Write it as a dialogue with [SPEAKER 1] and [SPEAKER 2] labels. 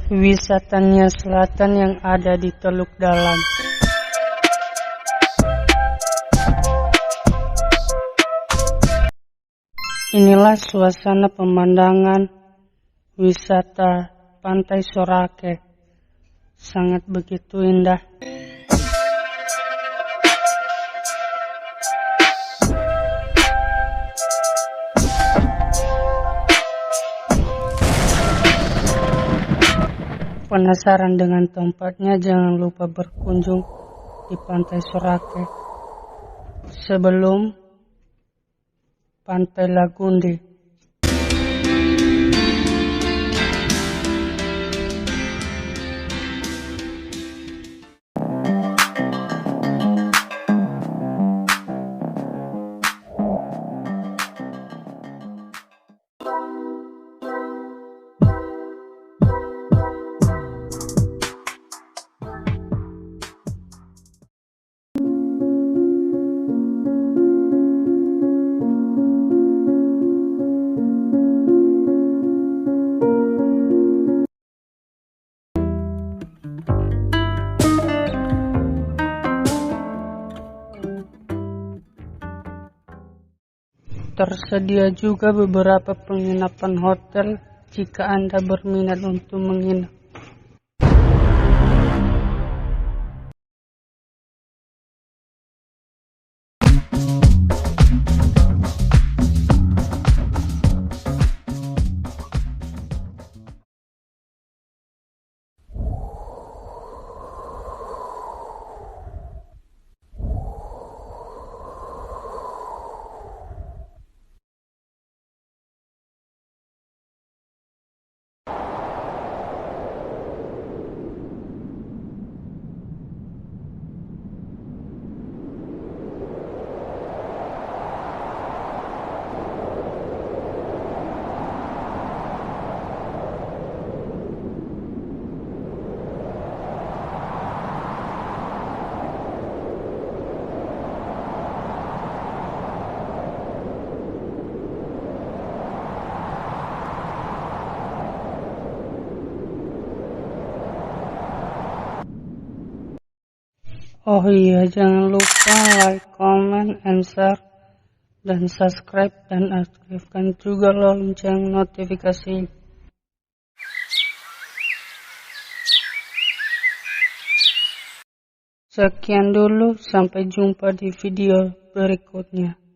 [SPEAKER 1] Wisatanya selatan yang ada di Teluk Dalam. Inilah suasana pemandangan wisata Pantai Sorake. Sangat begitu indah. Penasaran dengan tempatnya? Jangan lupa berkunjung di Pantai Sorake sebelum Pantai Lagundi. Tersedia juga beberapa penginapan hotel jika Anda berminat untuk menginap. Oh iya, jangan lupa like, comment, and share, dan subscribe, dan aktifkan juga lonceng notifikasi. Sekian dulu, sampai jumpa di video berikutnya.